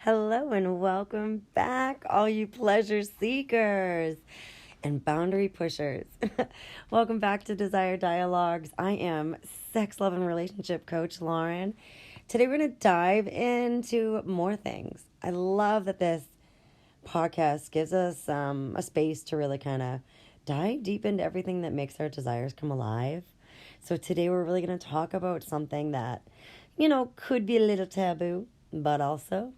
Hello and welcome back, all you pleasure seekers and boundary pushers. Welcome back to Desire Dialogues. I am sex, love, and relationship coach Lauren. Today we're going to dive into more things. I love that this podcast gives us a space to really kind of dive deep into everything that makes our desires come alive. So today we're really going to talk about something that, could be a little taboo, but also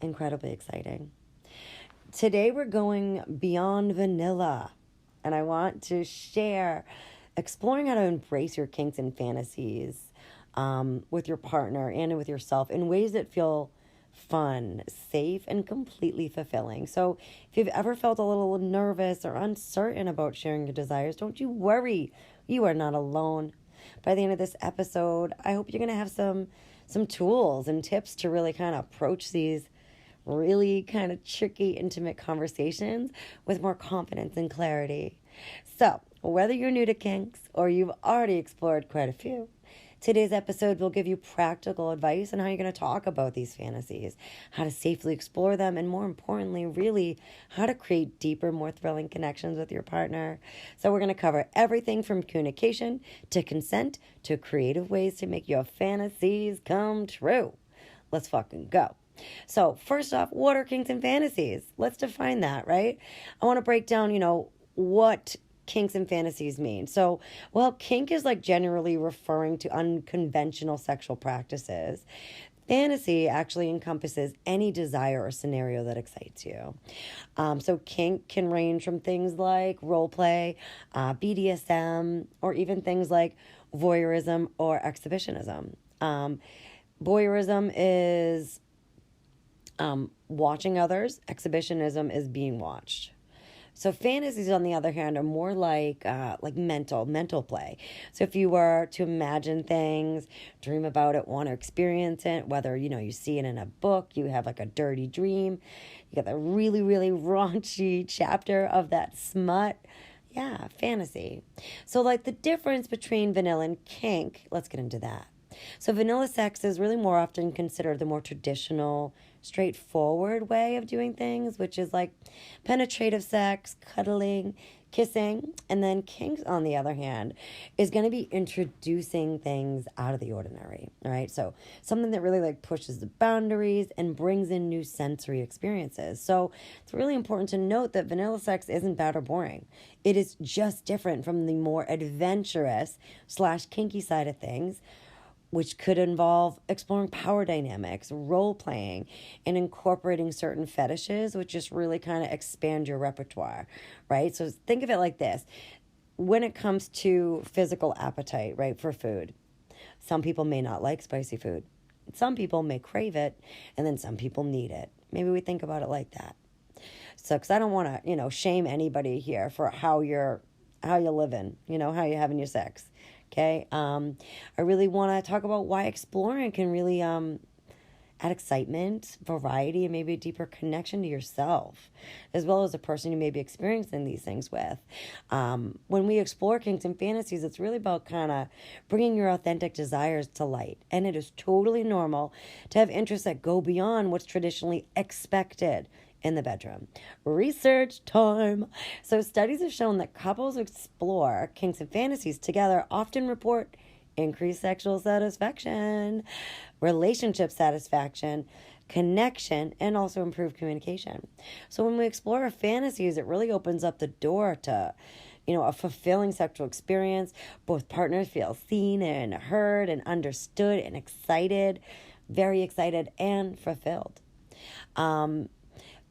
incredibly exciting. Today we're going beyond vanilla, and I want to share exploring how to embrace your kinks and fantasies with your partner and with yourself in ways that feel fun, safe, and completely fulfilling. So if you've ever felt a little nervous or uncertain about sharing your desires, don't you worry. You are not alone. By the end of this episode, I hope you're going to have some tools and tips to really kind of approach these really kind of tricky, intimate conversations with more confidence and clarity. So, whether you're new to kinks or you've already explored quite a few, today's episode will give you practical advice on how you're going to talk about these fantasies, how to safely explore them, and more importantly, really, how to create deeper, more thrilling connections with your partner. So we're going to cover everything from communication to consent to creative ways to make your fantasies come true. Let's fucking go. So first off, what are kinks and fantasies? Let's define that, right? I want to break down, what kinks and fantasies mean. So, kink is like generally referring to unconventional sexual practices. Fantasy actually encompasses any desire or scenario that excites you. So kink can range from things like role play, BDSM, or even things like voyeurism or exhibitionism. Voyeurism is watching others. Exhibitionism is being watched. So fantasies, on the other hand, are more like mental play. So if you were to imagine things, dream about it, want to experience it, whether, you see it in a book, you have like a dirty dream, you got the really, really raunchy chapter of that smut. Yeah, fantasy. So like the difference between vanilla and kink, let's get into that. So vanilla sex is really more often considered the more traditional, straightforward way of doing things, which is like penetrative sex, cuddling, kissing. And then kinks, on the other hand, is going to be introducing things out of the ordinary, right? So something that really like pushes the boundaries and brings in new sensory experiences. So it's really important to note that vanilla sex isn't bad or boring. It is just different from the more adventurous / kinky side of things, which could involve exploring power dynamics, role-playing, and incorporating certain fetishes, which just really kind of expand your repertoire, right? So think of it like this. When it comes to physical appetite, right, for food, some people may not like spicy food. Some people may crave it, and then some people need it. Maybe we think about it like that. So, because I don't want to, shame anybody here for how you're living, how you're having your sex. Okay, I really want to talk about why exploring can really add excitement, variety, and maybe a deeper connection to yourself, as well as the person you may be experiencing these things with. When we explore kinks and fantasies, it's really about kind of bringing your authentic desires to light. And it is totally normal to have interests that go beyond what's traditionally expected in the bedroom. Research time. So studies have shown that couples who explore kinks and fantasies together often report increased sexual satisfaction, relationship satisfaction, connection, and also improved communication. So when we explore our fantasies, it really opens up the door to a fulfilling sexual experience. Both partners feel seen and heard and understood and excited, very excited and fulfilled.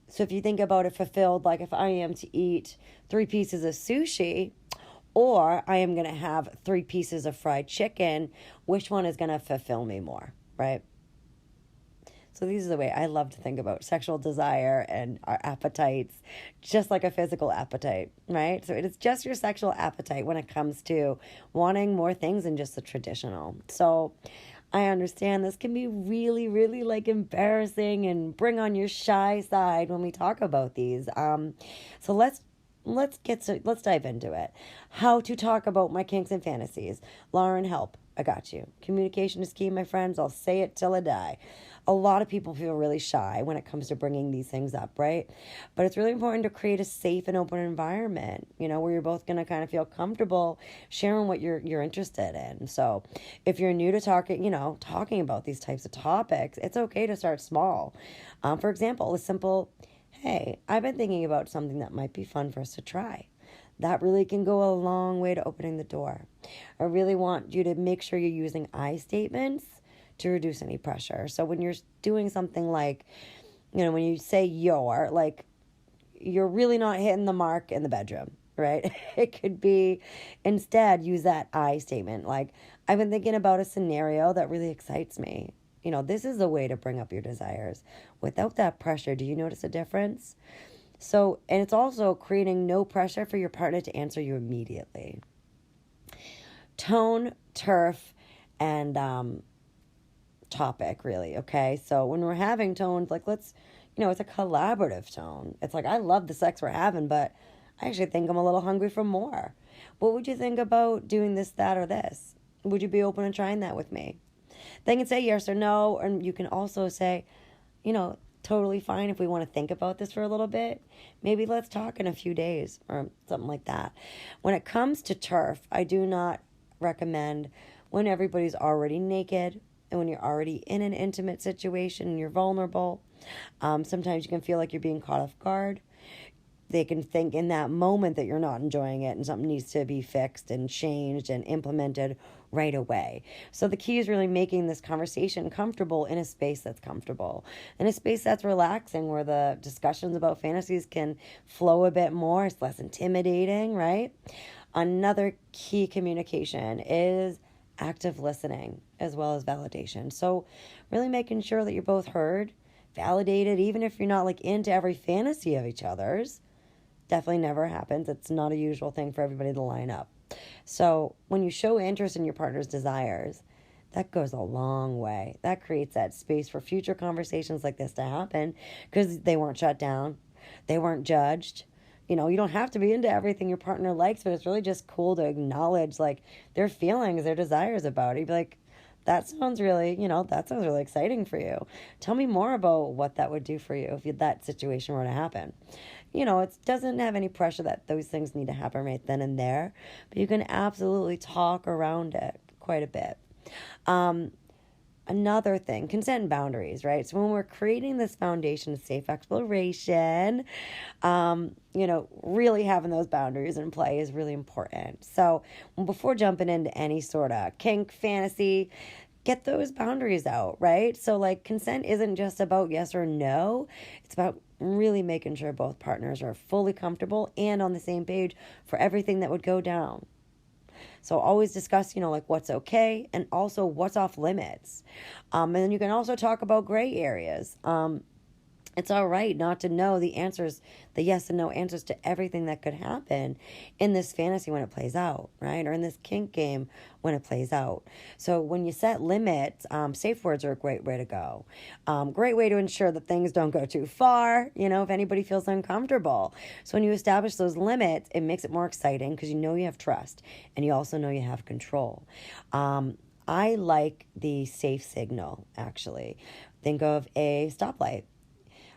So if you think about it fulfilled, like if I am to eat 3 pieces of sushi or I am going to have 3 pieces of fried chicken, which one is going to fulfill me more, right? So these are the way I love to think about sexual desire and our appetites, just like a physical appetite, right? So it is just your sexual appetite when it comes to wanting more things than just the traditional. So I understand this can be really, really like embarrassing and bring on your shy side when we talk about these. So let's dive into it. How to talk about my kinks and fantasies. Lauren, help. I got you. Communication is key, my friends. I'll say it till I die. A lot of people feel really shy when it comes to bringing these things up, right? But it's really important to create a safe and open environment, where you're both going to kind of feel comfortable sharing what you're interested in. So if you're new to talking about these types of topics, it's okay to start small. For example, a simple, hey, I've been thinking about something that might be fun for us to try. That really can go a long way to opening the door. I really want you to make sure you're using I statements to reduce any pressure. So when you're doing something like, when you say you're really not hitting the mark in the bedroom, right? It could be, instead, use that I statement. Like, I've been thinking about a scenario that really excites me. This is a way to bring up your desires without that pressure. Do you notice a difference? So, and it's also creating no pressure for your partner to answer you immediately. Tone, turf, and topic, really, okay? So when we're having tones, like it's a collaborative tone. It's like, I love the sex we're having, but I actually think I'm a little hungry for more. What would you think about doing this, that, or this? Would you be open to trying that with me? They can say yes or no, and you can also say, totally fine if we want to think about this for a little bit. Maybe let's talk in a few days or something like that. When it comes to turf, I do not recommend when everybody's already naked and when you're already in an intimate situation and you're vulnerable. Sometimes you can feel like you're being caught off guard. They can think in that moment that you're not enjoying it and something needs to be fixed and changed and implemented right away. So the key is really making this conversation comfortable in a space that's comfortable, in a space that's relaxing, where the discussions about fantasies can flow a bit more. It's less intimidating, right? Another key communication is active listening as well as validation. So really making sure that you're both heard, validated, even if you're not like into every fantasy of each other's. Definitely never happens. It's not a usual thing for everybody to line up. So when you show interest in your partner's desires, that goes a long way. That creates that space for future conversations like this to happen because they weren't shut down. They weren't judged. You don't have to be into everything your partner likes, but it's really just cool to acknowledge like their feelings, their desires about it. You'd be like, that sounds really exciting for you. Tell me more about what that would do for you if that situation were to happen. It doesn't have any pressure that those things need to happen right then and there, but you can absolutely talk around it quite a bit. Another thing, consent and boundaries, right? So when we're creating this foundation of safe exploration, really having those boundaries in play is really important. So before jumping into any sort of kink, fantasy, get those boundaries out, right? So like consent isn't just about yes or no. It's about really making sure both partners are fully comfortable and on the same page for everything that would go down. So always discuss, like what's okay and also what's off limits. And then you can also talk about gray areas. It's all right not to know the answers, the yes and no answers to everything that could happen in this fantasy when it plays out, right? Or in this kink game when it plays out. So when you set limits, safe words are a great way to go. Great way to ensure that things don't go too far, if anybody feels uncomfortable. So when you establish those limits, it makes it more exciting because you have trust and you also know you have control. I like the safe signal, actually. Think of a stoplight.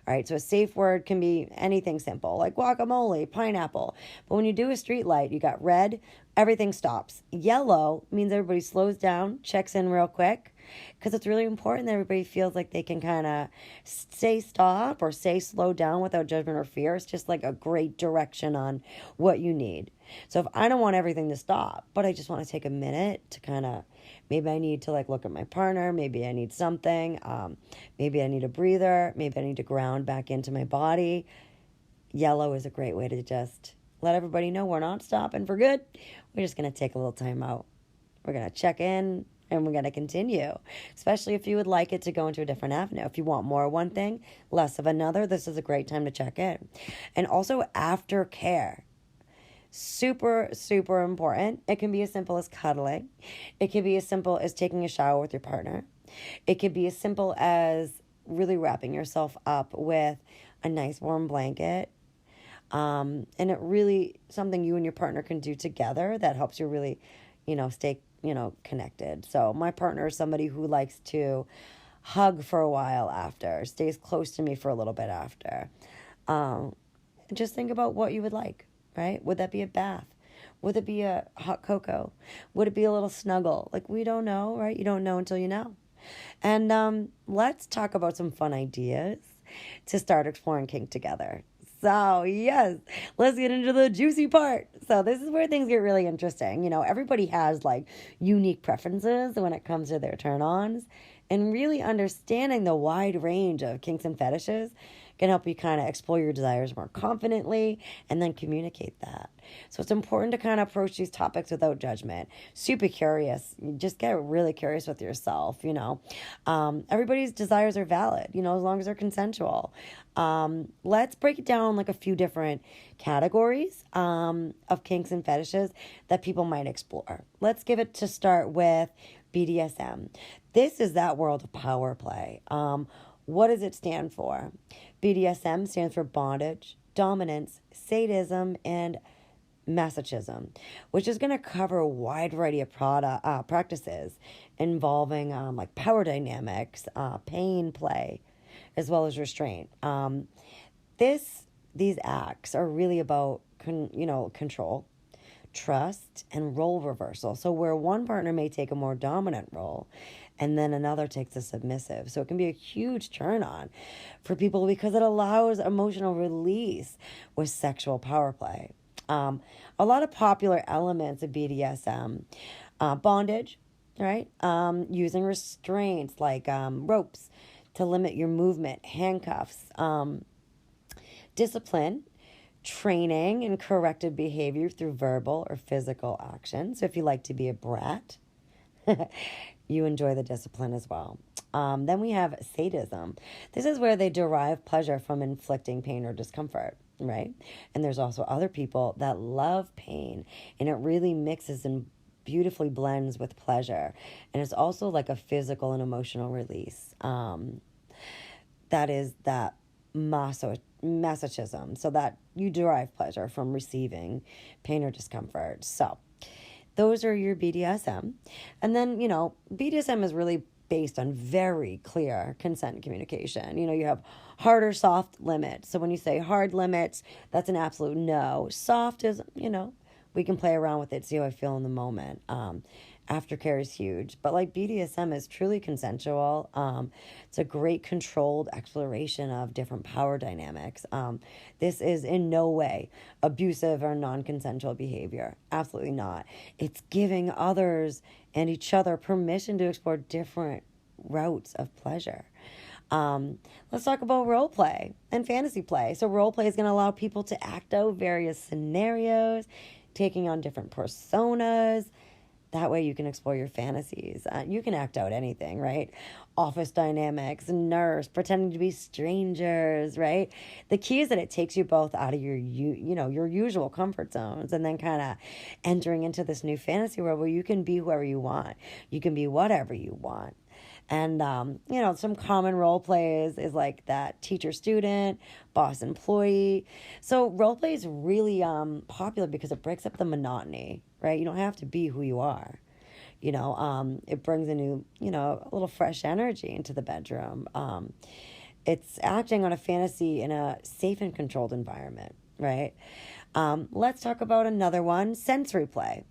All right, so a safe word can be anything simple, like guacamole, pineapple. But when you do a street light, you got red, everything stops. Yellow means everybody slows down, checks in real quick, because it's really important that everybody feels like they can kind of say stop or say slow down without judgment or fear. It's just like a great direction on what you need. So if I don't want everything to stop, but I just want to take a minute to kind of, maybe I need to like look at my partner, maybe I need something, maybe I need a breather, maybe I need to ground back into my body. Yellow is a great way to just let everybody know we're not stopping for good. We're just going to take a little time out. We're going to check in and we're going to continue, especially if you would like it to go into a different avenue. If you want more of one thing, less of another, this is a great time to check in. And also aftercare. Super, super important. It can be as simple as cuddling. It can be as simple as taking a shower with your partner. It could be as simple as really wrapping yourself up with a nice warm blanket. And it really something you and your partner can do together that helps you really, stay connected. So my partner is somebody who likes to hug for a while after, stays close to me for a little bit after. Just think about what you would like, right? Would that be a bath? Would it be a hot cocoa? Would it be a little snuggle? Like, we don't know, right? You don't know until you know. And let's talk about some fun ideas to start exploring kink together. So, yes, let's get into the juicy part. So, this is where things get really interesting. Everybody has like unique preferences when it comes to their turn ons, and really understanding the wide range of kinks and fetishes can help you kind of explore your desires more confidently and then communicate that. So it's important to kind of approach these topics without judgment. Super curious. You just get really curious with yourself, Everybody's desires are valid, as long as they're consensual. Let's break it down like a few different categories of kinks and fetishes that people might explore. Let's give it to start with BDSM. This is that world of power play. What does it stand for? BDSM stands for bondage, dominance, sadism, and masochism, which is going to cover a wide variety of practices involving like power dynamics, pain play, as well as restraint. These acts are really about control, trust, and role reversal. So where one partner may take a more dominant role and then another takes a submissive. So it can be a huge turn on for people because it allows emotional release with sexual power play. A lot of popular elements of BDSM, bondage, right? Using restraints like ropes to limit your movement, handcuffs, discipline, training and corrective behavior through verbal or physical action. So if you like to be a brat, you enjoy the discipline as well. Then we have sadism. This is where they derive pleasure from inflicting pain or discomfort, right? And there's also other people that love pain, and it really mixes and beautifully blends with pleasure. And it's also like a physical and emotional release. That is that masochism, so that you derive pleasure from receiving pain or discomfort. So those are your BDSM. And then, BDSM is really based on very clear consent and communication. You have hard or soft limits. So when you say hard limits, that's an absolute no. Soft is, we can play around with it, see how I feel in the moment. Aftercare is huge. But like BDSM is truly consensual. It's a great controlled exploration of different power dynamics. This is in no way abusive or non-consensual behavior. Absolutely not. It's giving others and each other permission to explore different routes of pleasure. Let's talk about role play and fantasy play. So role play is going to allow people to act out various scenarios, taking on different personas. That way you can explore your fantasies. You can act out anything, right? Office dynamics, nurse, pretending to be strangers, right? The key is that it takes you both out of your usual comfort zones and then kind of entering into this new fantasy world where you can be whoever you want. You can be whatever you want. And, some common role plays is like that teacher-student, boss-employee. So role play is really popular because it breaks up the monotony, right? You don't have to be who you are. It brings a new, a little fresh energy into the bedroom. It's acting on a fantasy in a safe and controlled environment, right? Let's talk about another one, sensory play.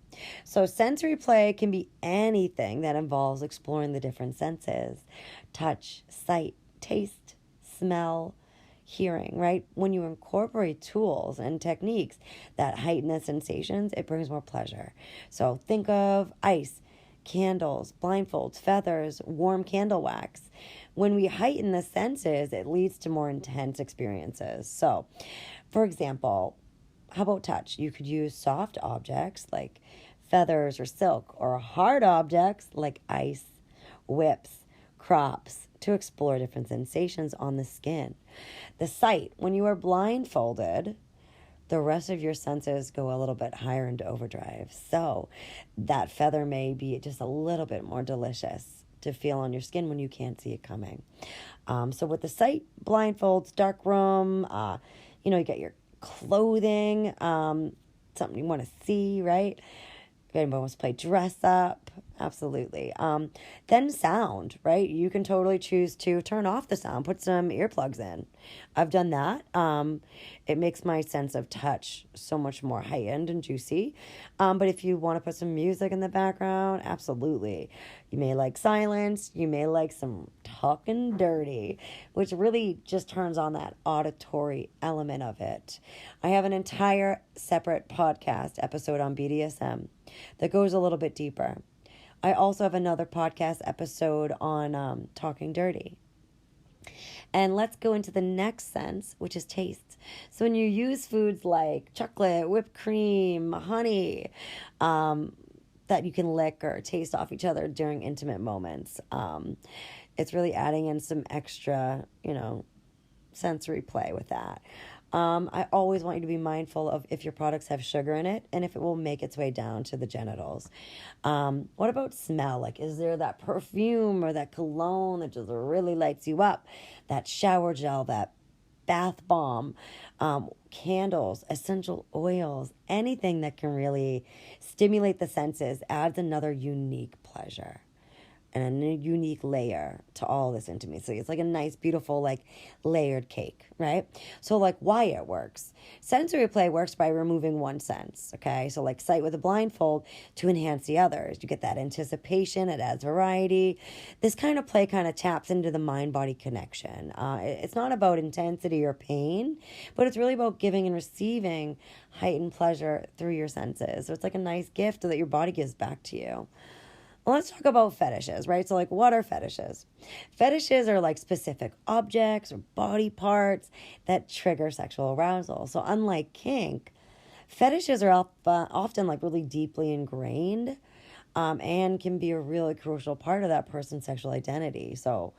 So sensory play can be anything that involves exploring the different senses: touch, sight, taste, smell, hearing, right? When you incorporate tools and techniques that heighten the sensations, it brings more pleasure. So think of ice, candles, blindfolds, feathers, warm candle wax. When we heighten the senses, it leads to more intense experiences. So, for example, how about touch? You could use soft objects like feathers or silk, or hard objects like ice, whips, crops, to explore different sensations on the skin. The sight, when you are blindfolded, the rest of your senses go a little bit higher into overdrive. So that feather may be just a little bit more delicious to feel on your skin when you can't see it coming. So with the sight, blindfolds, dark room, you get your clothing, something you want to see, right? Activating moments play dress up. Absolutely. Then sound, right? You can totally choose to turn off the sound, put some earplugs in. I've done that. It makes my sense of touch so much more heightened and juicy. But if you want to put some music in the background, absolutely. You may like silence. You may like some talking dirty, which really just turns on that auditory element of it. I have an entire separate podcast episode on BDSM that goes a little bit deeper. I also have another podcast episode on talking dirty. And let's go into the next sense, which is taste. So when you use foods like chocolate, whipped cream, honey, that you can lick or taste off each other during intimate moments, it's really adding in some extra, sensory play with that. I always want you to be mindful of if your products have sugar in it and if it will make its way down to the genitals. What about smell? Like, is there that perfume or that cologne that just really lights you up? That shower gel, that bath bomb, candles, essential oils, anything that can really stimulate the senses adds another unique pleasure and a unique layer to all this intimacy. It's like a nice, beautiful, layered cake, right? So, why it works. Sensory play works by removing one sense, okay? So, sight with a blindfold to enhance the others. You get that anticipation. It adds variety. This kind of play kind of taps into the mind-body connection. It's not about intensity or pain, but it's really about giving and receiving heightened pleasure through your senses. So, it's like a nice gift that your body gives back to you. Well, let's talk about fetishes, right? So, what are fetishes? Fetishes are specific objects or body parts that trigger sexual arousal. So, unlike kink, fetishes are often really deeply ingrained and can be a really crucial part of that person's sexual identity. So,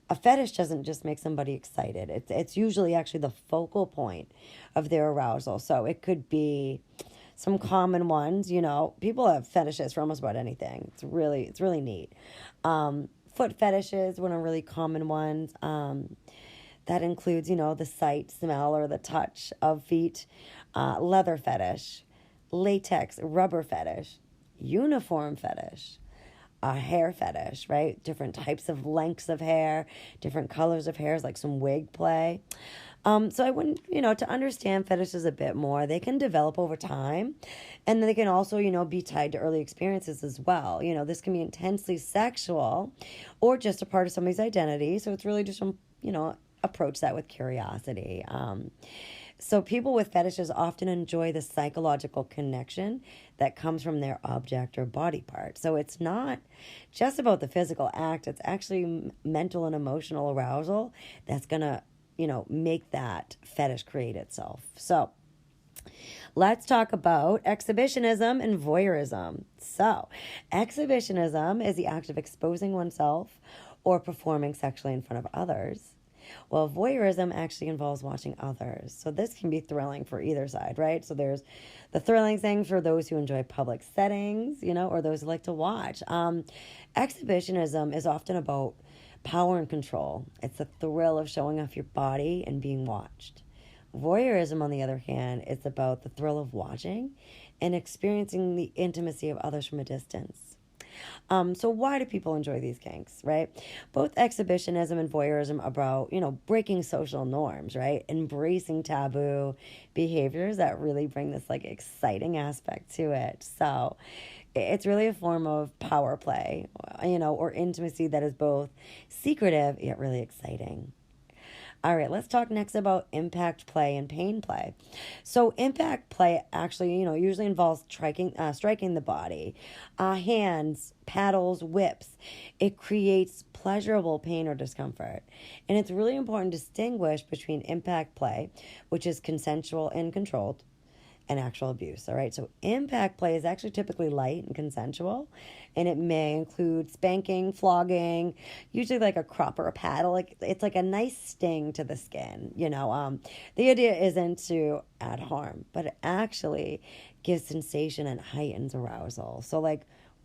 a fetish doesn't just make somebody excited. It's usually actually the focal point of their arousal. So, it could be some common ones, people have fetishes for almost about anything. It's really neat. Foot fetishes, one of the really common ones. That includes, the sight, smell, or the touch of feet. Leather fetish, latex, rubber fetish, uniform fetish, a hair fetish, right? Different types of lengths of hair, different colors of hairs, like some wig play. So I wouldn't, to understand fetishes a bit more, they can develop over time, and they can also, be tied to early experiences as well. This can be intensely sexual or just a part of somebody's identity. So it's really just, approach that with curiosity. So people with fetishes often enjoy the psychological connection that comes from their object or body part. So it's not just about the physical act. It's actually mental and emotional arousal that's going to make that fetish create itself. So let's talk about exhibitionism and voyeurism. So exhibitionism is the act of exposing oneself or performing sexually in front of others. Well, voyeurism actually involves watching others. So this can be thrilling for either side, right? So there's the thrilling thing for those who enjoy public settings, or those who like to watch. Exhibitionism is often about power and control. It's the thrill of showing off your body and being watched. Voyeurism, on the other hand, is about the thrill of watching and experiencing the intimacy of others from a distance. So why do people enjoy these kinks, right? Both exhibitionism and voyeurism are about, breaking social norms, right? Embracing taboo behaviors that really bring this exciting aspect to it. So it's really a form of power play, or intimacy that is both secretive yet really exciting. All right, let's talk next about impact play and pain play. So impact play actually, usually involves striking the body, hands, paddles, whips. It creates pleasurable pain or discomfort. And it's really important to distinguish between impact play, which is consensual and controlled, and actual abuse. All right, so impact play is actually typically light and consensual, and it may include spanking, flogging, usually a crop or a paddle. It's like a nice sting to the skin. The idea isn't to add harm, but it actually gives sensation and heightens arousal. So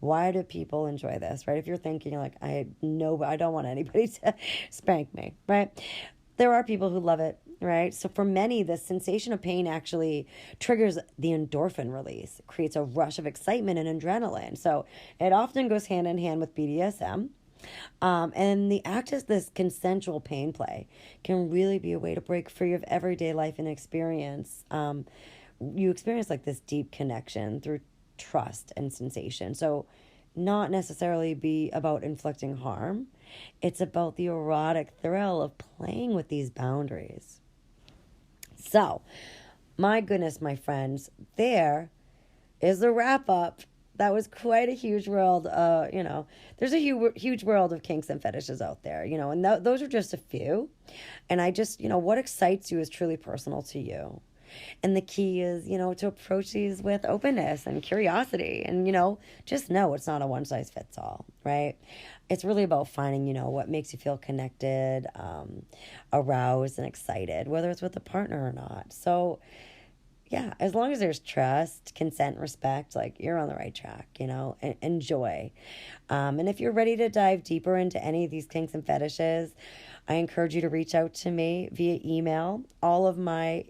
why do people enjoy this, right? If you're thinking I don't want anybody to spank me, right? There are people who love it. right? So for many, the sensation of pain actually triggers the endorphin release. It creates a rush of excitement and adrenaline. So it often goes hand in hand with BDSM. And the act as this consensual pain play can really be a way to break free of everyday life and experience. You experience like this deep connection through trust and sensation. So not necessarily be about inflicting harm. It's about the erotic thrill of playing with these boundaries. So, my goodness, my friends, there is the wrap up. That was quite a huge world. There's a huge world of kinks and fetishes out there, and those are just a few. And I just, what excites you is truly personal to you. And the key is, to approach these with openness and curiosity. And, just know it's not a one size fits all, right? It's really about finding, what makes you feel connected, aroused, and excited, whether it's with a partner or not. So, yeah, as long as there's trust, consent, respect, like you're on the right track, enjoy. And if you're ready to dive deeper into any of these kinks and fetishes, I encourage you to reach out to me via email. All of my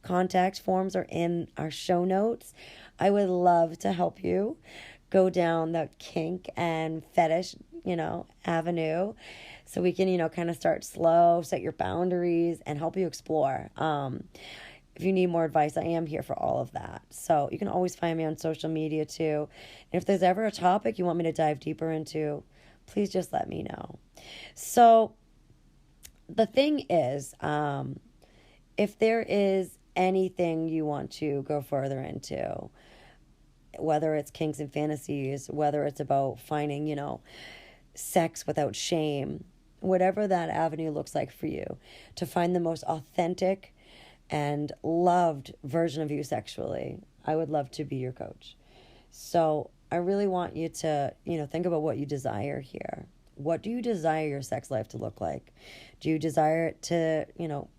contact forms are in our show notes. I would love to help you go down the kink and fetish, avenue, so we can, kind of start slow, set your boundaries, and help you explore. If you need more advice, I am here for all of that. So you can always find me on social media too. And if there's ever a topic you want me to dive deeper into, please just let me know. So the thing is, if there is anything you want to go further into, whether it's kinks and fantasies, whether it's about finding, sex without shame, whatever that avenue looks like for you, to find the most authentic and loved version of you sexually, I would love to be your coach. So I really want you to, think about what you desire here. What do you desire your sex life to look like? Do you desire it to,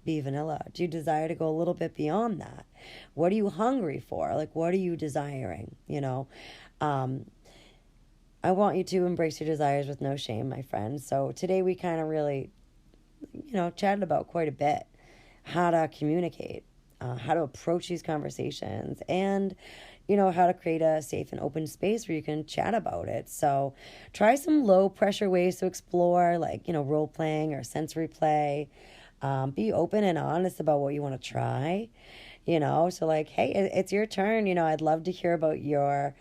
be vanilla? Do you desire to go a little bit beyond that? What are you hungry for? Like, what are you desiring? I want you to embrace your desires with no shame, my friends. So today we kind of really, chatted about quite a bit how to communicate, how to approach these conversations, and how to create a safe and open space where you can chat about it. So try some low pressure ways to explore, like, role playing or sensory play. Be open and honest about what you want to try, so like, hey, it's your turn. I'd love to hear about your,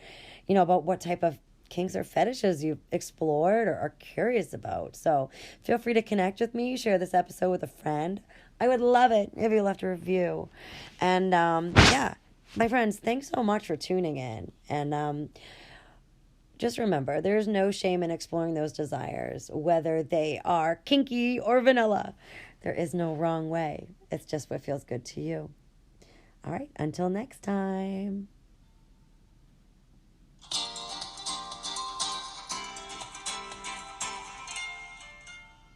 about what type of kinks or fetishes you've explored or are curious about. So feel free to connect with me, share this episode with a friend. I would love it if you left a review. And my friends, thanks so much for tuning in. And just remember, there's no shame in exploring those desires, whether they are kinky or vanilla. There is no wrong way. It's just what feels good to you. All right, until next time.